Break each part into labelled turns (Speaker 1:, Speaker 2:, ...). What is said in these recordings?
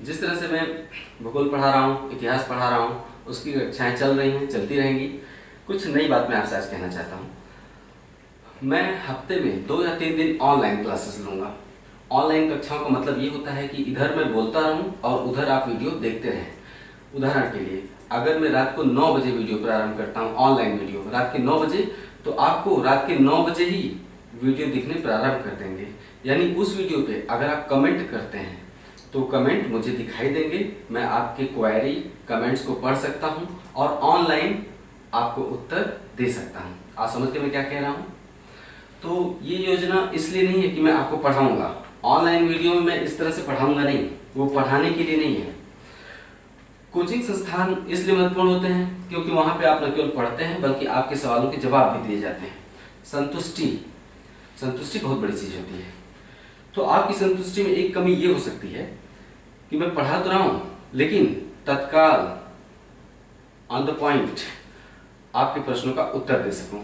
Speaker 1: जिस तरह से मैं भूगोल पढ़ा रहा हूँ, इतिहास पढ़ा रहा हूँ, उसकी कक्षाएं चल रही हैं, चलती रहेंगी। कुछ नई बात मैं आपसे आज कहना चाहता हूँ। मैं हफ्ते में 2 या 3 दिन ऑनलाइन क्लासेस लूँगा। ऑनलाइन कक्षाओं का मतलब ये होता है कि इधर मैं बोलता रहूँ और उधर आप वीडियो देखते रहें। उदाहरण के लिए, अगर मैं रात को 9 बजे वीडियो प्रारंभ करता हूँ, ऑनलाइन वीडियो रात के 9 बजे, तो आपको रात के 9 बजे ही वीडियो दिखने प्रारंभ कर देंगे। यानी उस वीडियो पे अगर आप कमेंट करते हैं तो कमेंट मुझे दिखाई देंगे, मैं आपके क्वेरी कमेंट्स को पढ़ सकता हूं और ऑनलाइन आपको उत्तर दे सकता हूं। आप समझ के मैं क्या कह रहा हूं? तो ये योजना इसलिए नहीं है कि मैं आपको पढ़ाऊंगा। ऑनलाइन वीडियो में मैं इस तरह से पढ़ाऊंगा नहीं, वो पढ़ाने के लिए नहीं है। कोचिंग संस्थान इसलिए महत्वपूर्ण होते हैं क्योंकि वहां पे आप न केवल पढ़ते हैं बल्कि आपके सवालों के जवाब भी दिए जाते हैं। संतुष्टि संतुष्टि बहुत बड़ी चीज होती है। तो आपकी संतुष्टि में एक कमी ये हो सकती है कि मैं पढ़ा तो रहा हूं लेकिन तत्काल ऑन द पॉइंट आपके प्रश्नों का उत्तर दे सकूं।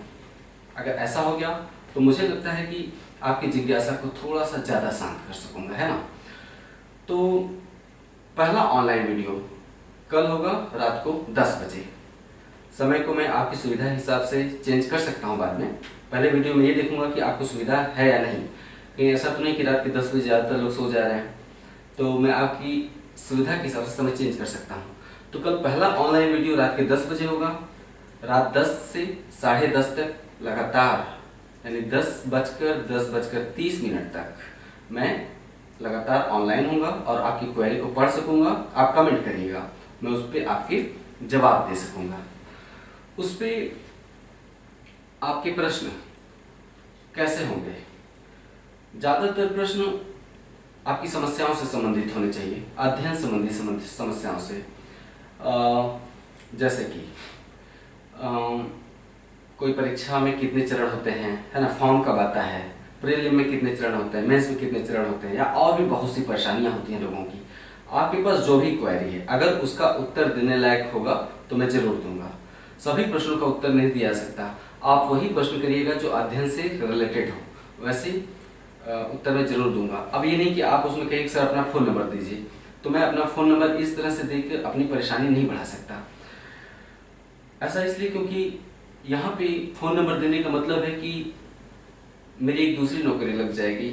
Speaker 1: अगर ऐसा हो गया तो मुझे लगता है कि आपकी जिज्ञासा को थोड़ा सा ज्यादा शांत कर सकूंगा, है ना? तो पहला ऑनलाइन वीडियो कल होगा रात को 10 बजे। समय को मैं आपकी सुविधा हिसाब से चेंज कर सकता हूं बाद में। पहले वीडियो में ये देखूंगा कि आपको सुविधा है या नहीं। कहीं ऐसा तो नहीं कि रात के 10 बजे ज़्यादातर लोग सो जा रहे हैं, तो मैं आपकी सुविधा के हिसाब से समय चेंज कर सकता हूँ। तो कल पहला ऑनलाइन वीडियो रात के 10 बजे होगा। रात 10 से 10:30 तक लगातार, यानी 10:30 तक मैं लगातार ऑनलाइन हूँगा और आपकी क्वेरी को पढ़ सकूँगा। आप कमेंट करिएगा, मैं उस पर आपके जवाब दे सकूँगा। उस पर आपके प्रश्न कैसे होंगे? ज़्यादातर प्रश्न आपकी समस्याओं से संबंधित होने चाहिए, अध्ययन संबंधी समस्याओं से। जैसे कि कोई परीक्षा में कितने चरण होते हैं, है ना? फॉर्म कब आता है, प्रीलिम में कितने चरण होते हैं, मेंस में कितने चरण होते हैं, या और भी बहुत सी परेशानियां होती हैं लोगों की। आपके पास जो भी क्वेरी है, अगर उसका उत्तर देने लायक होगा तो मैं जरूर दूंगा। सभी प्रश्नों का उत्तर नहीं दिया जा सकता। आप वही प्रश्न करिएगा जो अध्ययन से रिलेटेड हो, वैसे उत्तर मैं जरूर दूंगा। अब ये नहीं कि आप उसमें कहें सर अपना फ़ोन नंबर दीजिए, तो मैं अपना फ़ोन नंबर इस तरह से देकर अपनी परेशानी नहीं बढ़ा सकता। ऐसा इसलिए क्योंकि यहाँ पे फ़ोन नंबर देने का मतलब है कि मेरी एक दूसरी नौकरी लग जाएगी।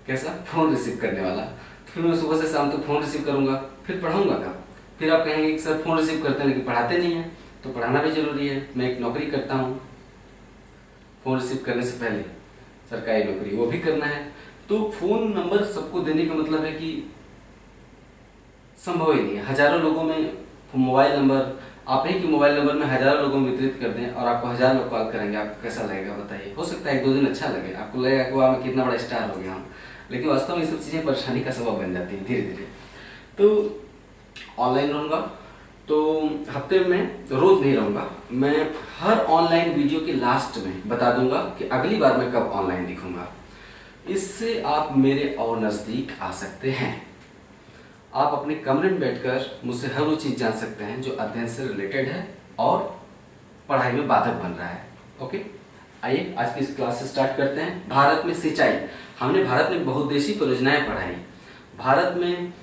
Speaker 1: कैसा? फ़ोन रिसीव करने वाला। फिर मैं सुबह से शाम तक फ़ोन रिसीव करूँगा, फिर पढ़ाऊँगा कब? फिर आप कहेंगे कि सर फ़ोन रिसीव करते हैं लेकिन पढ़ाते नहीं हैं। तो पढ़ाना भी ज़रूरी है। मैं एक नौकरी करता हूँ, फ़ोन रिसीव करने से पहले सरकारी नौकरी वो भी करना है। तो फ़ोन नंबर सबको देने का मतलब है कि संभव ही नहीं है। हजारों लोगों में मोबाइल नंबर, आप ही के मोबाइल नंबर में हजारों लोगों में वितरित कर दें और आपको 1000 लोग कॉल करेंगे, आपको कैसा लगेगा बताइए? हो सकता है 1-2 दिन अच्छा लगे, आपको लगेगा कि वाह मैं कितना बड़ा स्टार हो गया हूँ, लेकिन वास्तव में ये सब चीज़ें परेशानी का सबब बन जाती हैं धीरे धीरे। तो ऑनलाइन रहूँगा, तो हफ्ते में रोज नहीं रहूँगा। मैं हर ऑनलाइन वीडियो के लास्ट में बता दूंगा कि अगली बार मैं कब ऑनलाइन दिखूंगा। इससे आप मेरे और नज़दीक आ सकते हैं। आप अपने कमरे में बैठकर मुझसे हर वो चीज़ जान सकते हैं जो अध्ययन से रिलेटेड है और पढ़ाई में बाधक बन रहा है। ओके, आइए आज की इस क्लास से स्टार्ट करते हैं। भारत में सिंचाई, हमने भारत में बहुउद्देशीय परियोजनाएं पढ़ाई, भारत में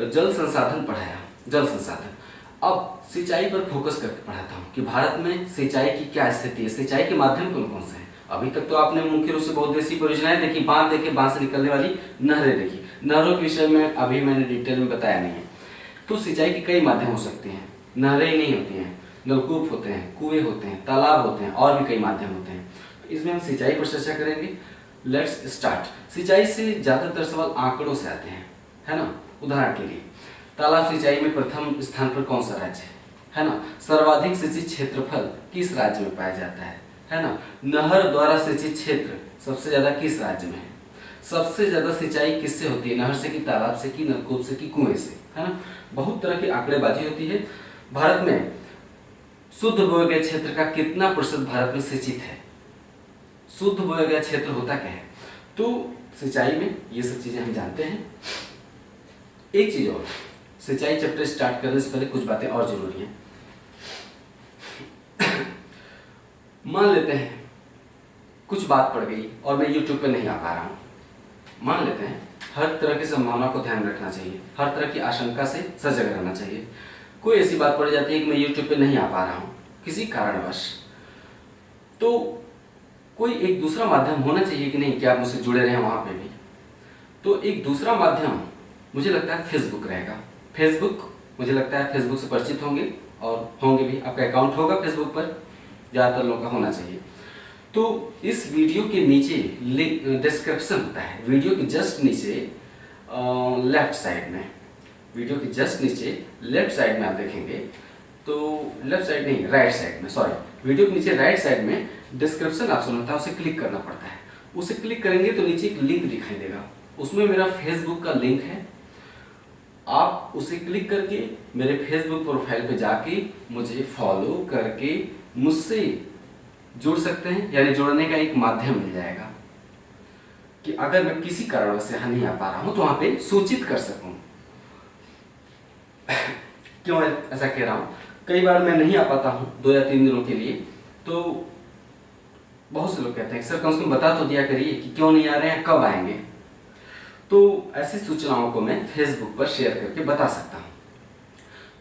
Speaker 1: जल संसाधन पढ़ाया, जल संसाधन। अब सिंचाई पर फोकस करके पढ़ाता हूँ कि भारत में सिंचाई की क्या स्थिति है, सिंचाई के माध्यम कौन कौन से हैं। अभी तक तो आपने मुख्य रूप से बहुउद्देशीय परियोजनाएं देखी, बांध देखे, बांध से निकलने वाली नहरें देखी। नहरों के विषय में अभी मैंने डिटेल में बताया नहीं है। तो सिंचाई के कई माध्यम हो सकते हैं, नहरें ही नहीं होती हैं, नलकूप होते हैं, कुएं होते हैं, तालाब होते हैं, और भी कई माध्यम होते हैं। तो इसमें हम सिंचाई पर चर्चा करेंगे। Let's start. सिंचाई से ज्यादातर सवाल आंकड़ों से आते हैं, है ना? उदाहरण के लिए तालाब सिंचाई में प्रथम स्थान पर कौन सा राज्य है ना? सर्वाधिक सिंचित क्षेत्रफल किस राज्य में पाया जाता है ना? नहर द्वारा सिंचित क्षेत्र सबसे ज्यादा किस राज्य में है? सबसे ज्यादा सिंचाई किससे होती है? नहर से कि तालाब से कि नलकूप से कि कुएं से, है ना? बहुत तरह की आंकड़ेबाजी होती है। भारत में शुद्ध बोए गए क्षेत्र का कितना प्रतिशत भारत में सिंचित है? शुद्ध बोया गया क्षेत्र होता क्या है? तो सिंचाई में ये सब चीजें हम जानते हैं। एक चीज और, सिंचाई चैप्टर स्टार्ट करने से पहले कुछ बातें और जरूरी हैं। मान लेते हैं कुछ बात पड़ गई और मैं YouTube पे नहीं आ पा रहा हूं। मान लेते हैं हर तरह की संभावना को ध्यान में रखना चाहिए, हर तरह की आशंका से सजग रहना चाहिए। कोई ऐसी बात पड़ जाती है कि मैं यूट्यूब पे नहीं आ पा रहा हूँ किसी कारणवश, तो कोई एक दूसरा माध्यम होना चाहिए कि नहीं कि आप मुझसे जुड़े रहें वहाँ पे भी। तो एक दूसरा माध्यम मुझे लगता है फेसबुक रहेगा। फेसबुक मुझे लगता है फेसबुक से परिचित होंगे और होंगे भी, आपका अकाउंट होगा फेसबुक पर, ज़्यादातर लोगों का होना चाहिए। तो इस वीडियो के नीचे लिंक डिस्क्रिप्शन होता है, वीडियो के जस्ट नीचे लेफ्ट साइड में, वीडियो के जस्ट नीचे लेफ्ट साइड में आप देखेंगे तो लेफ्ट साइड नहीं, राइट साइड में, सॉरी, वीडियो के नीचे राइट साइड में डिस्क्रिप्शन ऑप्शन होता है, उसे क्लिक करना पड़ता है। उसे क्लिक करेंगे तो नीचे एक लिंक दिखाई देगा, उसमें मेरा फेसबुक का लिंक है। आप उसे क्लिक करके मेरे फेसबुक प्रोफाइल पे जाके मुझे फॉलो करके मुझसे जुड़ सकते हैं, यानी जुड़ने का एक माध्यम मिल जाएगा कि अगर मैं किसी कारण से यहाँ नहीं आ पा रहा हूं तो वहां पे सूचित कर सकूं। क्यों ऐसा कह रहा हूं, कई बार मैं नहीं आ पाता हूं 2 या 3 दिनों के लिए, तो बहुत से लोग कहते हैं सर कम से कम बता तो दिया करिए कि क्यों नहीं आ रहे हैं, कब आएंगे। तो ऐसी सूचनाओं को मैं फेसबुक पर शेयर करके बता सकता हूं।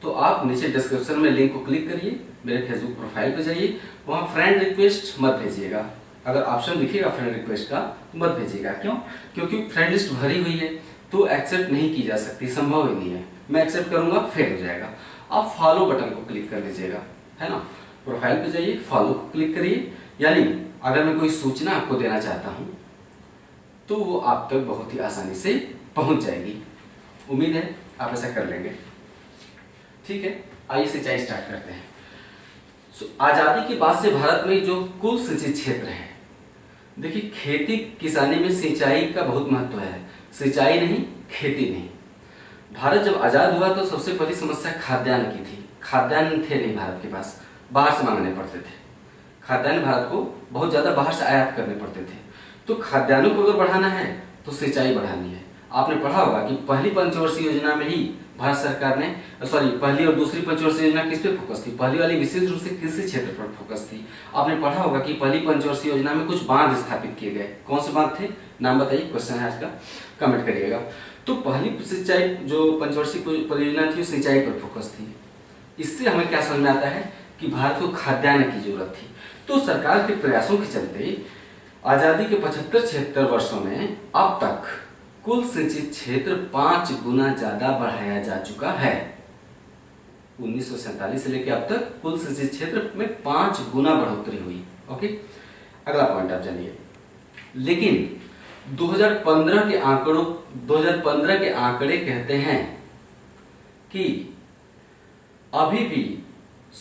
Speaker 1: तो आप नीचे डिस्क्रिप्शन में लिंक को क्लिक करिए, मेरे फेसबुक प्रोफाइल पे जाइए, वहां फ्रेंड रिक्वेस्ट मत भेजिएगा। अगर ऑप्शन दिखेगा फ्रेंड रिक्वेस्ट का तो मत भेजिएगा। क्यों? क्योंकि फ्रेंड लिस्ट भरी हुई है तो एक्सेप्ट नहीं की जा सकती, संभव ही नहीं है। मैं एक्सेप्ट करूंगा फेल हो जाएगा। आप फॉलो बटन को क्लिक कर लीजिएगा, है ना। प्रोफाइल पे जाइए, फॉलो को क्लिक करिए, यानी अगर मैं कोई सूचना आपको देना चाहता हूं तो वो आप तक बहुत ही आसानी से पहुंच जाएगी। उम्मीद है आप ऐसा कर लेंगे। ठीक है, आइए सिंचाई स्टार्ट करते हैं। आजादी के बाद से भारत में जो कुल सिंचित क्षेत्र है, देखिए खेती किसानी में सिंचाई का बहुत महत्व है। सिंचाई नहीं, खेती नहीं। भारत जब आजाद हुआ तो सबसे बड़ी समस्या खाद्यान्न की थी। खाद्यान्न थे नहीं भारत के पास, बाहर से मांगने पड़ते थे। खाद्यान्न भारत को बहुत ज्यादा बाहर से आयात करने पड़ते थे। तो खाद्यान्नों को अगर बढ़ाना है तो सिंचाई बढ़ानी है। आपने पढ़ा होगा कि पहली पंचवर्षीय योजना में ही भारत सरकार ने, पहली और दूसरी पंचवर्षीय योजना किस पे फोकस थी? पहली वाली विशेष रूप से कृषि क्षेत्र पर फोकस थी। आपने पढ़ा होगा कि पहली पंचवर्षीय योजना में कुछ बांध स्थापित किए गए। कौन से बांध थे, नाम बताइए, क्वेश्चन है आज का, कमेंट करिएगा। तो पहली सिंचाई जो पंचवर्षीय परियोजना थी वो सिंचाई पर फोकस थी। इससे हमें क्या समझ में आता है कि भारत को खाद्यान्न की जरूरत थी। तो सरकार के प्रयासों के चलते आजादी के 75-76 वर्षों में अब तक कुल सिंचित क्षेत्र 5 गुना ज्यादा बढ़ाया जा चुका है। 1947 से लेकर अब तक कुल सिंचित क्षेत्र में 5 गुना बढ़ोतरी हुई। ओके, अगला पॉइंट आप जानिए। लेकिन 2015 के आंकड़े कहते हैं कि अभी भी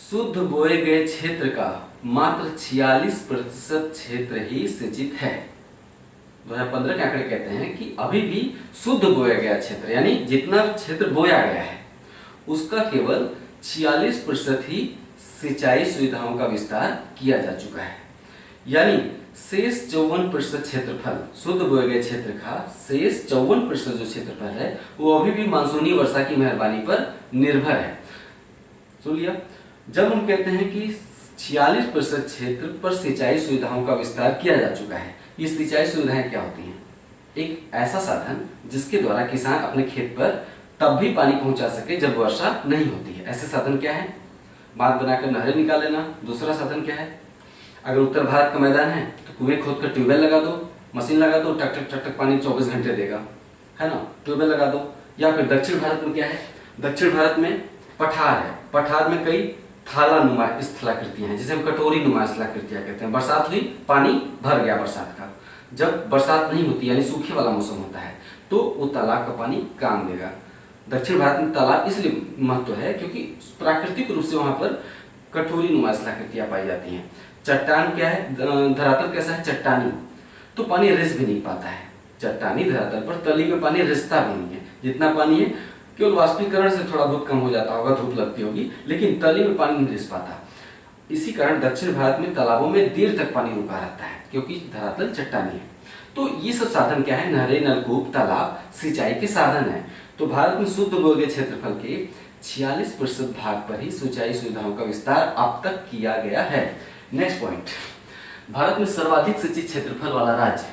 Speaker 1: शुद्ध बोए गए क्षेत्र का मात्र 46% क्षेत्र ही सिंचित है। 2015 के आंकड़े कहते हैं कि अभी भी शुद्ध बोया गया क्षेत्र, यानी जितना क्षेत्र बोया गया है उसका केवल 46% ही सिंचाई सुविधाओं का विस्तार किया जा चुका है। यानी शेष 54% क्षेत्रफल, शुद्ध बोए गए क्षेत्र का शेष 54% जो क्षेत्रफल है वो अभी भी मानसूनी वर्षा की मेहरबानी पर निर्भर है। सुन लिया? जब हम कहते हैं कि 46% क्षेत्र पर सिंचाई सुविधाओं का विस्तार किया जा चुका है, ये सिंचाई सुविधाएं क्या होती हैं? एक ऐसा साधन जिसके द्वारा किसान अपने खेत पर तब भी पानी पहुंचा सके जब वर्षा नहीं होती है। ऐसे साधन क्या है? बांध बनाकर नहरें निकाल लेना। दूसरा साधन क्या है? अगर उत्तर भारत का मैदान है तो कुएं खोद कर ट्यूबवेल लगा दो, मशीन लगा दो, टक टक टक टक पानी 24 घंटे देगा, है ना, ट्यूबवेल लगा दो। या फिर दक्षिण भारत में क्या है? दक्षिण भारत में पठार है, पठार में कई थाला नुमा स्थलाकृतियां हैं, जिसे हम कटोरी नुमा स्थलाकृतियां कहते हैं। बरसात हुई, पानी भर गया बरसात का। जब बरसात नहीं होती यानी सूखे वाला मौसम होता है तो वो तालाब का पानी काम देगा। दक्षिण भारत में तालाब इसलिए महत्व है क्योंकि प्राकृतिक रूप से वहां पर कटोरी नुमा स्थलाकृतियां पाई जाती हैं। चट्टान क्या है? धरातल कैसा है? चट्टानी, तो पानी रिस भी नहीं पाता है। चट्टानी धरातल पर तली में पानी रिसता भी नहीं है। जितना पानी है केवल वाष्पीकरण से थोड़ा बहुत कम हो जाता होगा, धूप लगती होगी, लेकिन तली में पानी नहीं रिस पाता। इसी कारण दक्षिण भारत में तालाबों में देर तक पानी रुका रहता है क्योंकि धरातल चट्टानी है। तो ये सब साधन क्या है? नहरें, नलकूप, तालाब सिंचाई के साधन है। तो भारत में शुद्ध बोए गए क्षेत्रफल के 46% भाग पर ही सिंचाई सुविधाओं का विस्तार अब तक किया गया है। नेक्स्ट पॉइंट, भारत में सर्वाधिक सिंचित क्षेत्रफल वाला राज्य,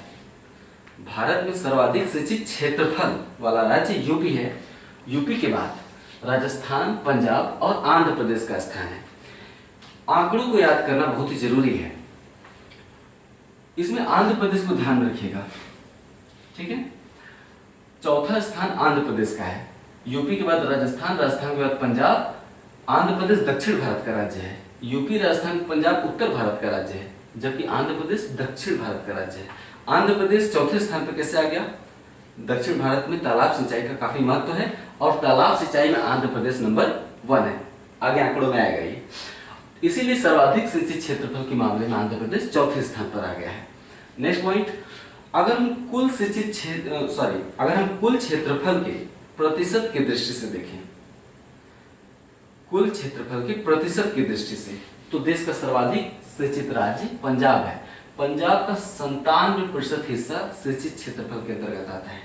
Speaker 1: भारत में सर्वाधिक सिंचित क्षेत्रफल वाला राज्य यूपी है। यूपी के बाद राजस्थान, पंजाब और आंध्र प्रदेश का स्थान है। आंकड़ों को याद करना बहुत ही जरूरी है। इसमें आंध्र प्रदेश को ध्यान में रखिएगा, ठीक है। चौथा स्थान आंध्र प्रदेश का है। यूपी के बाद राजस्थान, राजस्थान के बाद पंजाब, आंध्र प्रदेश दक्षिण भारत का राज्य है। यूपी, राजस्थान, पंजाब उत्तर भारत का राज्य है, जबकि आंध्र प्रदेश दक्षिण भारत का राज्य है। आंध्र प्रदेश चौथे स्थान पर कैसे आ गया? दक्षिण भारत में तालाब सिंचाई का काफी महत्व है और तालाब सिंचाई में आंध्र प्रदेश नंबर 1 है। आगे आंकड़ों में आएगा ये। इसीलिए सर्वाधिक सिंचित क्षेत्रफल के मामले में आंध्र प्रदेश चौथे स्थान पर आ गया है। नेक्स्ट पॉइंट, अगर हम कुल क्षेत्रफल के प्रतिशत की दृष्टि से देखें, कुल क्षेत्रफल के प्रतिशत की दृष्टि से, तो देश का सर्वाधिक सिंचित राज्य पंजाब है। पंजाब का 97% हिस्सा सिंचित क्षेत्रफल के अंतर्गत आता है।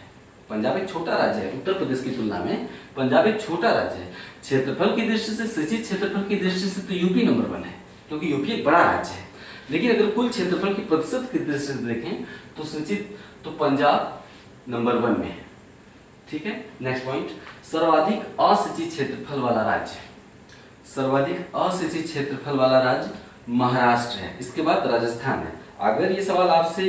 Speaker 1: पंजाब एक छोटा राज्य है, उत्तर प्रदेश की तुलना में पंजाब एक छोटा राज्य है। क्षेत्रफल की दृष्टि से, सिंचित क्षेत्रफल की दृष्टि से तो यूपी नंबर 1 है, क्योंकि यूपी एक बड़ा राज्य है। लेकिन अगर कुल क्षेत्रफल की प्रतिशत की दृष्टि से देखें तो सिंचित तो पंजाब नंबर 1 में है, ठीक है। नेक्स्ट पॉइंट, सर्वाधिक असिंचित क्षेत्रफल वाला राज्य, सर्वाधिक असिंचित क्षेत्रफल वाला राज्य महाराष्ट्र है। इसके बाद राजस्थान है। अगर ये सवाल आपसे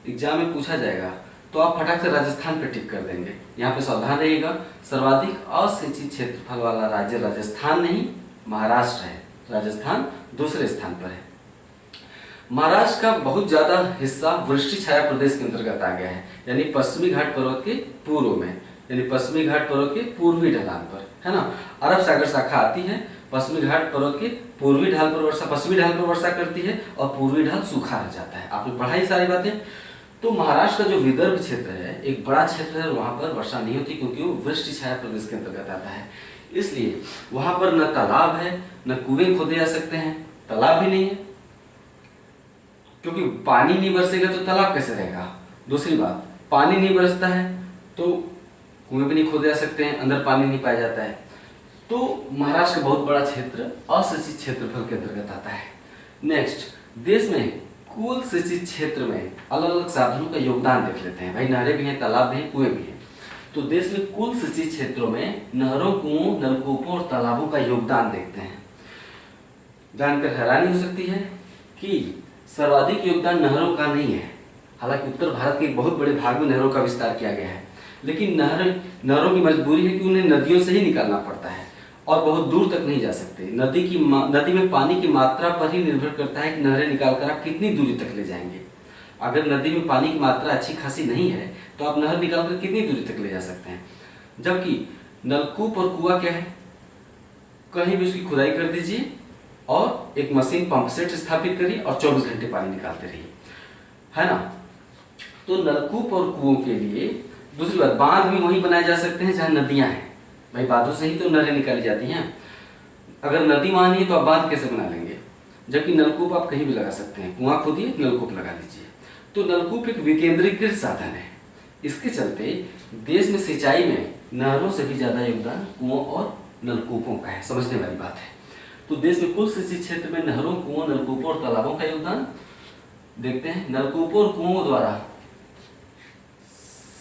Speaker 1: एग्जाम में पूछा जाएगा तो आप फटाक से राजस्थान पे टिक कर देंगे। यहाँ पे सावधान रहिएगा, सर्वाधिक असिंचित क्षेत्रफल वाला राज्य राजस्थान नहीं, महाराष्ट्र है। राजस्थान दूसरे स्थान पर है। महाराष्ट्र का बहुत ज्यादा हिस्सा वृष्टि छाया प्रदेश के अंतर्गत आ गया है, यानी पश्चिमी घाट पर्वत के पूर्व में, यानी पश्चिमी घाट पर्वत के पूर्वी ढलान पर, है ना। अरब सागर शाखा आती है, पश्चिमी घाट पर्वत के पूर्वी ढाल पर वर्षा, पश्चिमी ढाल पर वर्षा करती है और पूर्वी ढाल सूखा रह जाता है। आपने पढ़ाई सारी बातें। तो महाराष्ट्र का जो विदर्भ क्षेत्र है एक बड़ा क्षेत्र है, वहां पर वर्षा नहीं होती क्योंकि वो वृष्टि छाया प्रदेश के अंतर्गत आता है। इसलिए वहां पर न तालाब है, न कुएं खोदे जा सकते हैं, तालाब भी नहीं है, क्योंकि पानी नहीं बरसेगा तो तालाब कैसे रहेगा। दूसरी बात, पानी नहीं बरसता है तो कुएं भी नहीं खोदे जा सकते हैं, अंदर पानी नहीं पाया जाता है। तो महाराष्ट्र का बहुत बड़ा क्षेत्र असिंचित क्षेत्रफल के अंतर्गत आता है। नेक्स्ट, देश में कुल सिंचित क्षेत्र में अलग अलग साधनों का योगदान देख लेते हैं। भाई नहरें भी हैं, तालाब भी हैं, कुएं भी हैं। तो देश में कुल सिंचित क्षेत्रों में नहरों, कुओं, नलकूपों और तालाबों का योगदान देखते हैं। जानकर हैरानी हो सकती है कि सर्वाधिक योगदान नहरों का नहीं है। हालांकि उत्तर भारत के एक बहुत बड़े भाग में नहरों का विस्तार किया गया है, लेकिन नहरों की मजबूरी है कि उन्हें नदियों से ही निकालना पड़ता है और बहुत दूर तक नहीं जा सकते। नदी में पानी की मात्रा पर ही निर्भर करता है कि नहरें निकालकर आप कितनी दूरी तक ले जाएंगे। अगर नदी में पानी की मात्रा अच्छी खासी नहीं है तो आप नहर निकालकर कितनी दूरी तक ले जा सकते हैं। जबकि नलकूप और कुआं क्या है, कहीं भी उसकी खुदाई कर दीजिए और एक मशीन पंप सेट स्थापित करिए और 24 घंटे पानी निकालते रहिए, है ना। तो नलकूप और कुओं के लिए, दूसरी बात, बांध भी वहीं बनाए जा सकते हैं जहां नदियां हैं। भाई बांधों से ही तो नहरें निकाली जाती हैं। अगर नदी वहां नहीं है तो आप बांध कैसे बना लेंगे। जबकि नलकूप आप कहीं भी लगा सकते हैं, कुआं खोदिए, नलकूप लगा लीजिए। तो नलकूप एक विकेंद्रीकृत साधन है। इसके चलते देश में सिंचाई में नहरों से भी ज्यादा योगदान कुओं और नलकूपों का है। समझने वाली बात है। तो देश में कुल सिंचित क्षेत्र में नहरों, कुओं, नलकूपों और तालाबों का योगदान देखते हैं। नलकूपों और कुओं द्वारा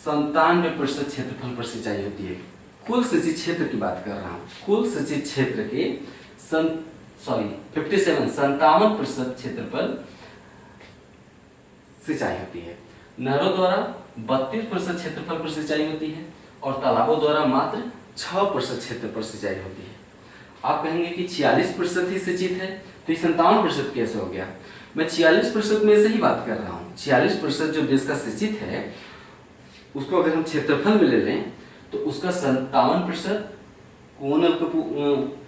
Speaker 1: 97% क्षेत्रफल पर सिंचाई होती है। कुल सिंचित क्षेत्र की बात कर रहा हूं। कुल सिंचित क्षेत्र के 57% क्षेत्रफल सिंचाई होती है। नहरों द्वारा 32% क्षेत्रफल पर सिंचाई होती है और तालाबों द्वारा मात्र 6% क्षेत्र पर सिंचाई होती है। आप कहेंगे कि 46% ही सिंचित है, तो 57% कैसे हो गया। मैं 46% में से ही बात कर रहा हूँ। 46% जो देश का सिंचित है उसको अगर हम क्षेत्रफल में ले लें तो उसका 57%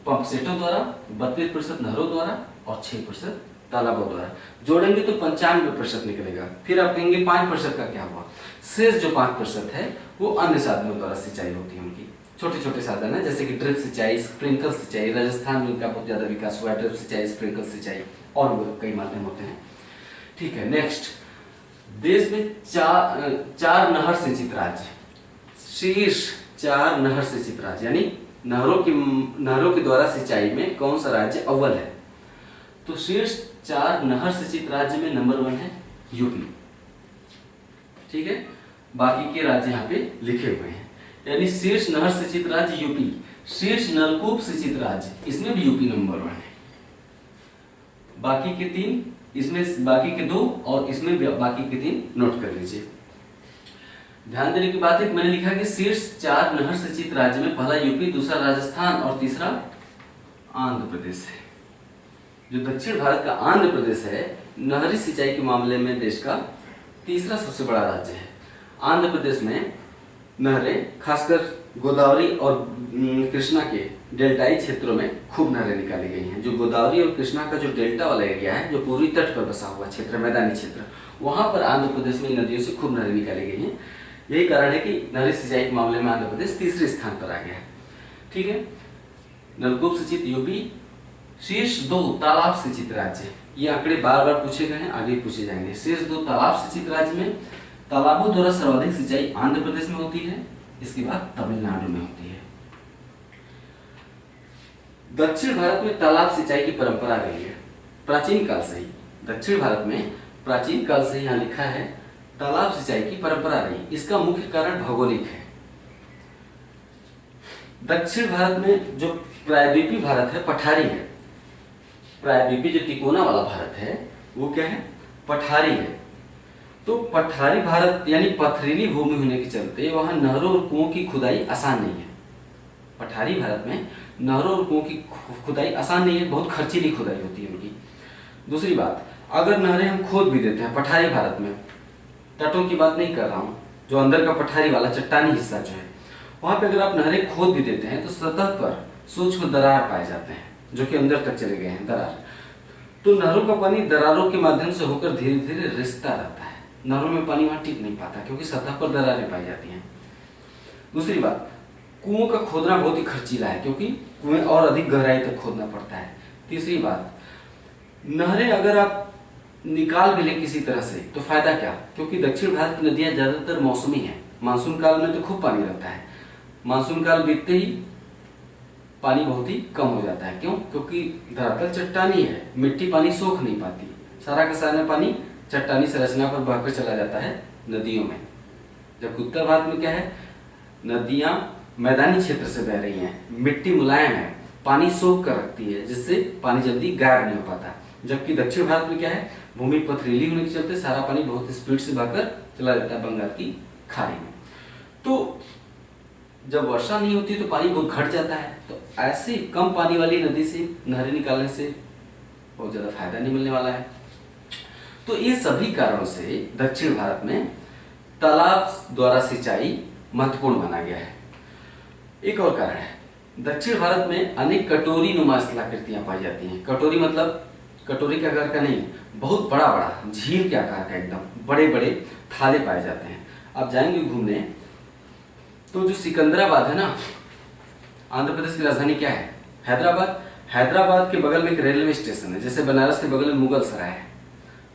Speaker 1: पंप सेटों द्वारा, 32% नहरों द्वारा और 6% तालाबों द्वारा जोड़ेंगे तो 95% निकलेगा। फिर आप कहेंगे 5% का क्या हुआ। शेष जो 5% है वो अन्य साधनों द्वारा सिंचाई होती है। उनकी छोटे छोटे साधन है, जैसे कि ड्रिप सिंचाई, स्प्रिंकल सिंचाई। राजस्थान में इनका बहुत ज्यादा विकास हुआ है, ड्रिप सिंचाई, स्प्रिंकल सिंचाई और कई माध्यम होते हैं। ठीक है। नेक्स्ट, देश में चार नहर सिंचित राज्य, शीर्ष 4 नहर सिंचित राज्य, यानी नहरों के द्वारा सिंचाई में कौन सा राज्य अव्वल है। तो शीर्ष 4 नहर सिंचित राज्य में नंबर 1 है यूपी। ठीक है। बाकी के राज्य यहाँ पे लिखे हुए हैं। यानी शीर्ष नहर सिंचित राज्य यूपी, शीर्ष नलकूप सिंचित राज्य, इसमें भी यूपी नंबर 1 है। बाकी के 3, इसमें बाकी के 2 और इसमें बाकी के 3 नोट कर लीजिए। ध्यान देने की बात है कि मैंने लिखा कि शीर्ष 4 नहर सिंचित राज्य में पहला यूपी, दूसरा राजस्थान और तीसरा आंध्र प्रदेश है। जो दक्षिण भारत का आंध्र प्रदेश है, नहरी सिंचाई के मामले में देश का तीसरा सबसे बड़ा राज्य है। आंध्र प्रदेश में नहरें खासकर गोदावरी और कृष्णा के डेल्टाई क्षेत्रों में खूब नहरें निकाली गई हैं। जो गोदावरी और कृष्णा का जो डेल्टा वाला एरिया है, जो पूर्वी तट पर बसा हुआ क्षेत्र, मैदानी क्षेत्र, वहां पर आंध्र प्रदेश में इन नदियों से खूब नहरें निकाली गई हैं। यही कारण है कि नहरी सिंचाई के मामले में आंध्र प्रदेश तीसरे स्थान पर आ गया है। ठीक है, नलकूप सिंचित यूपी, शीर्ष 2 तालाब सिंचित राज्य, ये आंकड़े बार बार पूछे गए हैं, आगे पूछे जाएंगे। शीर्ष 2 तालाब सिंचित राज्य में तालाबों द्वारा सर्वाधिक सिंचाई आंध्र प्रदेश में होती है, इसके बाद तमिलनाडु में होती है। दक्षिण भारत में तालाब सिंचाई की परंपरा रही है प्राचीन काल से ही। दक्षिण भारत में प्राचीन काल से यहाँ लिखा है तालाब सिंचाई की परंपरा रही। इसका मुख्य कारण भौगोलिक है। दक्षिण भारत में जो प्रायद्वीपीय भारत है, पठारी है। प्रायद्वीपीय जो तिकोना वाला भारत है वो क्या है, पठारी है। तो पठारी भारत यानी पथरीली भूमि होने के चलते वहां नहरों और कुओं की खुदाई आसान नहीं है। पठारी भारत में नहरों और कुओं की खुदाई आसान नहीं है, बहुत खर्चीली खुदाई होती है उनकी। दूसरी बात, अगर नहरें हम खोद भी देते हैं पठारी भारत में, तटों की बात नहीं कर रहा हूँ, जो अंदर का पठारी वाला चट्टानी हिस्सा जो है, वहां पे अगर आप नहरें खोद भी देते हैं तो सतह पर सूक्ष्म दरार पाए जाते हैं, जो कि अंदर तक चले गए हैं दरार। तो नहरों का पानी दरारों के माध्यम से होकर धीरे धीरे रिसता रहता है। नहरों में पानी वहां टिक नहीं पाता क्योंकि सतह पर दरारें पाई जाती हैं। दूसरी बात, कुओं का खोदना बहुत ही खर्चीला है क्योंकि कुएं और अधिक गहराई तक खोदना पड़ता है। तीसरी बात, नहरें अगर आप निकाल भी लें किसी तरह से तो फायदा क्या, क्योंकि दक्षिण भारत की नदियां ज्यादातर मौसमी हैं। मानसून काल में तो खूब पानी रहता है, मानसून काल बीतते ही पानी बहुत ही कम हो जाता है। क्यों? क्योंकि धरातल चट्टानी है, मिट्टी पानी सोख नहीं पाती, सारा का सारा पानी चट्टानी संरचना पर बहकर चला जाता है नदियों में। जबकि उत्तर भारत में क्या है, नदियां मैदानी क्षेत्र से बह रही हैं, मिट्टी मुलायम है, पानी सोख कर रखती है, जिससे पानी जल्दी गायब नहीं हो पाता। जबकि दक्षिण भारत में क्या है, भूमि पथरीली होने के चलते सारा पानी बहुत स्पीड से बहकर चला जाता है बंगाल की खाड़ी में। तो जब वर्षा नहीं होती तो पानी बहुत घट जाता है। तो ऐसे कम पानी वाली नदी से नहरें निकालने से बहुत ज्यादा फायदा नहीं मिलने वाला है। तो ये सभी कारणों से दक्षिण भारत में तालाब द्वारा सिंचाई महत्वपूर्ण माना गया है। एक और कारण है, दक्षिण भारत में अनेक कटोरी नुमा स्थलाकृतियां पाई जाती हैं। कटोरी मतलब कटोरी के आकार का नहीं, बहुत बड़ा बड़ा झील के आकार का एकदम बड़े बड़े थाले पाए जाते हैं। आप जाएंगे घूमने तो जो सिकंदराबाद है ना, आंध्र प्रदेश की राजधानी क्या है, हैदराबाद। हैदराबाद के बगल में एक रेलवे स्टेशन है, जैसे बनारस के बगल में मुगल सराय है।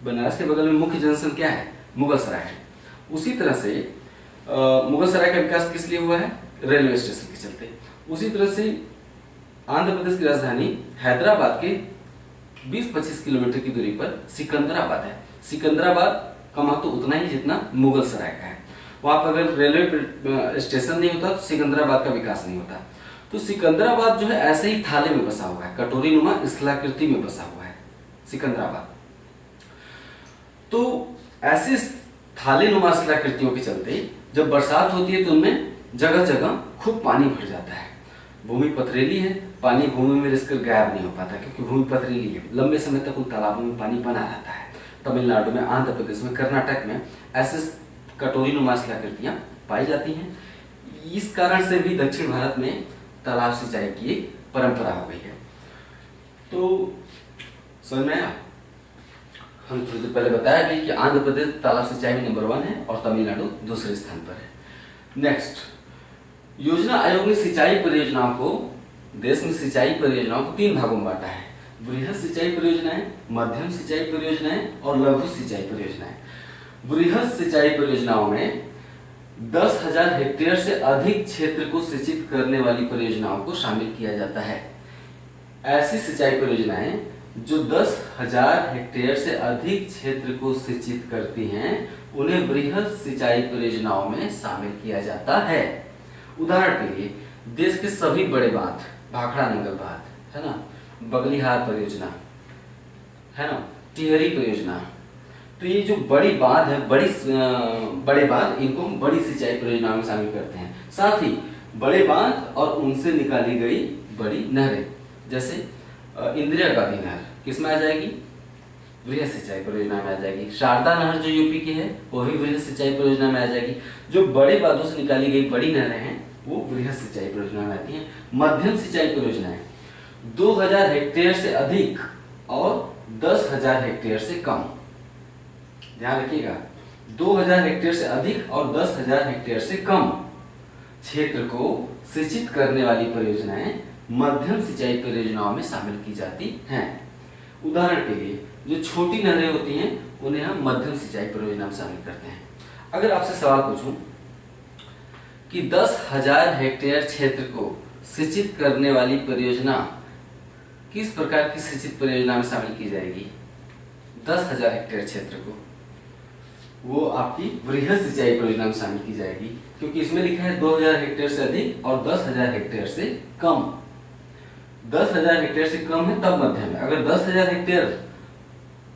Speaker 1: बनारस के बगल में मुख्य जंक्शन क्या है, मुगल सराय है। उसी तरह से मुगल सराय का विकास किस लिए हुआ है, रेलवे स्टेशन के चलते। उसी तरह से आंध्र प्रदेश की राजधानी हैदराबाद के 20-25 किलोमीटर की दूरी पर सिकंदराबाद है। सिकंदराबाद का महत्व उतना ही जितना मुगल सराय का है। वहां पर अगर रेलवे स्टेशन नहीं होता तो सिकंदराबाद का विकास नहीं होता। तो सिकंदराबाद जो है ऐसे ही थाले में बसा हुआ है, कटोरी नुमा स्थलाकृति में बसा हुआ है सिकंदराबाद। तो ऐसे थाले नुमा स्थलाकृतियों के चलते जब बरसात होती है तो उनमें जगह जगह खूब पानी भर जाता है। भूमि पथरीली है, पानी भूमि में रिसकर गायब नहीं हो पाता क्योंकि भूमि पथरीली है। लंबे समय तक उन तालाबों में पानी बना रहता है। तमिलनाडु में, आंध्र प्रदेश में, कर्नाटक में ऐसे कटोरी नुमा स्थलाकृतियां पाई जाती हैं। इस कारण से भी दक्षिण भारत में तालाब सिंचाई की एक परंपरा हो गई है। तो समझ में आया? हम थोड़ी देर पहले बताया भी कि आंध्र प्रदेश तालाब सिंचाई में नंबर 1 है और तमिलनाडु दूसरे स्थान पर है। नेक्स्ट, योजना आयोग ने सिंचाई परियोजनाओं को, देश में सिंचाई परियोजनाओं को 3 भागों में बांटा है। वृहद सिंचाई परियोजनाएं, मध्यम सिंचाई परियोजनाएं और लघु सिंचाई परियोजनाएं। वृहद सिंचाई परियोजनाओं में 10,000 हेक्टेयर से अधिक क्षेत्र को सिंचित करने वाली परियोजनाओं को शामिल किया जाता है। ऐसी सिंचाई परियोजनाएं जो 10,000 हेक्टेयर से अधिक क्षेत्र को सिंचित करती हैं उन्हें वृहद सिंचाई परियोजनाओं में शामिल किया जाता है। उदाहरण के लिए देश के सभी बड़े बांध, भाखड़ा नंगल बांध है ना, बगलिहार परियोजना है ना, टिहरी परियोजना, तो ये जो बड़ी बांध है, बड़े बांध, इनको हम बड़ी सिंचाई परियोजनाओं में शामिल करते हैं। साथ ही बड़े बांध और उनसे निकाली गई बड़ी नहरें, जैसे इंदिरा गांधी नहर किसमें आ जाएगी, वृहद सिंचाई परियोजना में आ जाएगी। शारदा नहर जो यूपी की है वो भी वृहद सिंचाई परियोजना में आ जाएगी। जो बड़े बांधों से निकाली गई बड़ी नहरें हैं वो वृहद सिंचाई परियोजना में आती हैं। मध्यम सिंचाई परियोजनाएं 2,000 हेक्टेयर से अधिक और 10,000 हेक्टेयर से कम, ध्यान रखिएगा, 2,000 हेक्टेयर से अधिक और 10,000 हेक्टेयर से कम क्षेत्र को सिंचित करने वाली परियोजनाएं मध्यम सिंचाई परियोजनाओं में शामिल की जाती हैं। उदाहरण के लिए जो छोटी नहरें होती हैं उन्हें हम मध्यम सिंचाई परियोजना में शामिल करते हैं। अगर आपसे सवाल पूछूं कि 10,000 हेक्टेयर क्षेत्र को सिंचित करने वाली परियोजना किस प्रकार की सिंचित परियोजना में शामिल की जाएगी, 10,000 हेक्टेयर क्षेत्र को, वो आपकी वृहद सिंचाई परियोजना में शामिल की जाएगी, क्योंकि इसमें लिखा है 2,000 हेक्टेयर से अधिक और 10,000 हेक्टेयर से कम। 10,000 हेक्टेयर से कम है तब मध्यम है। अगर 10,000 हेक्टेयर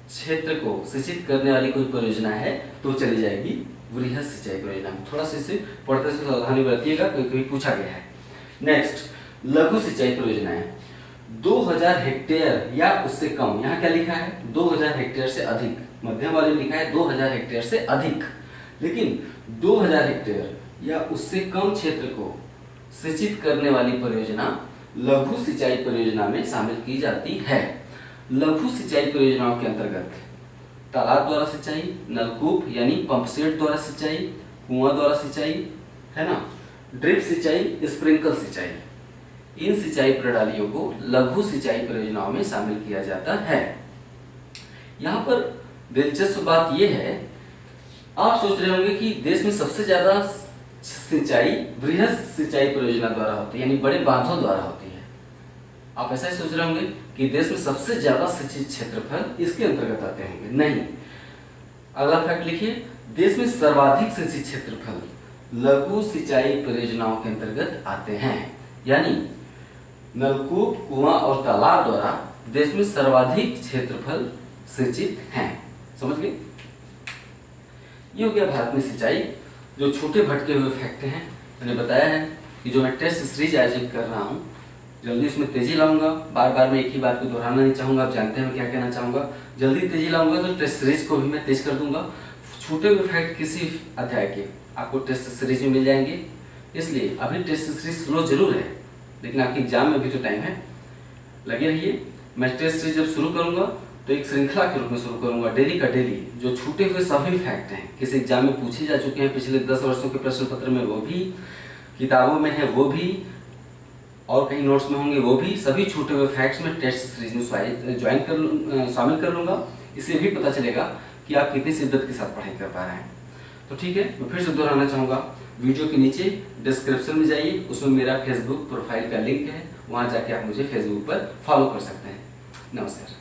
Speaker 1: क्षेत्र को सिंचित करने वाली कोई परियोजना है तो चली जाएगी वृहद सिंचाई परियोजना में। थोड़ा सा इसे पढ़ते से सावधानी बरतिएगा, कभी पूछा गया है। नेक्स्ट, लघु सिंचाई परियोजनाएं 2,000 हेक्टेयर या उससे कम। यहाँ क्या लिखा है, 2,000 हेक्टेयर से अधिक, मध्यम वाले में लिखा है 2,000 हेक्टेयर से अधिक, लेकिन 2,000 हेक्टेयर या उससे कम क्षेत्र को सिंचित करने वाली परियोजना लघु सिंचाई परियोजना में शामिल की जाती है। लघु सिंचाई परियोजनाओं के अंतर्गत तालाब द्वारा सिंचाई, नलकूप यानी पंप सेट द्वारा सिंचाई, कुआं द्वारा सिंचाई है ना, ड्रिप सिंचाई, स्प्रिंकल सिंचाई, इन सिंचाई प्रणालियों को लघु सिंचाई परियोजनाओं में शामिल किया जाता है। यहाँ पर दिलचस्प बात यह है, आप सोच रहे होंगे कि देश में सबसे ज्यादा सिंचाई वृहद सिंचाई परियोजना द्वारा होती है, यानी बड़े बांधों द्वारा होती है। आप ऐसा ही सोच रहे होंगे कि देश में सबसे ज्यादा सिंचित क्षेत्रफल इसके अंतर्गत आते होंगे। नहीं, अगला फैक्ट लिखिए, देश में सर्वाधिक सिंचित क्षेत्रफल लघु सिंचाई परियोजनाओं के अंतर्गत आते हैं, यानी नलकूप, कुआं और तालाब द्वारा देश में सर्वाधिक क्षेत्रफल सिंचित हैं। समझ गए? ये हो गया भारत में सिंचाई। जो छोटे भटके हुए फैक्ट हैं मैंने बताया है कि जो मैं टेस्ट सीरीज आयोजित कर रहा हूँ, जल्दी उसमें तेजी लाऊंगा। बार बार मैं एक ही बात को दोहराना नहीं चाहूँगा, आप जानते हैं मैं क्या कहना चाहूँगा। जल्दी तेजी लाऊंगा तो टेस्ट सीरीज को भी मैं तेज कर दूंगा। छूटे हुए फैक्ट किसी अध्याय के आपको टेस्ट सीरीज में मिल जाएंगे, इसलिए अभी टेस्ट सीरीज स्लो जरूर है, लेकिन आपके एग्जाम में भी तो टाइम है, लगे रहिए। मैं टेस्ट सीरीज जब शुरू करूंगा तो एक श्रृंखला के रूप में शुरू करूंगा, डेली का डेली जो छूटे हुए सभी फैक्ट हैं, किसी एग्जाम में पूछे जा चुके हैं पिछले 10 वर्षों के प्रश्न पत्र में, वो भी किताबों में है, वो भी और कहीं नोट्स में होंगे, वो भी सभी छूटे हुए फैक्ट्स में टेस्ट सीरीज में शामिल कर लूंगा। इससे भी पता चलेगा कि आप कितनी शिद्दत के साथ पढ़ाई कर पा रहे हैं। तो ठीक है, मैं फिर से दोहराना चाहूँगा, वीडियो के नीचे डिस्क्रिप्शन में जाइए, उसमें मेरा फेसबुक प्रोफाइल का लिंक है, वहाँ जाके आप मुझे फेसबुक पर फॉलो कर सकते हैं। नमस्कार।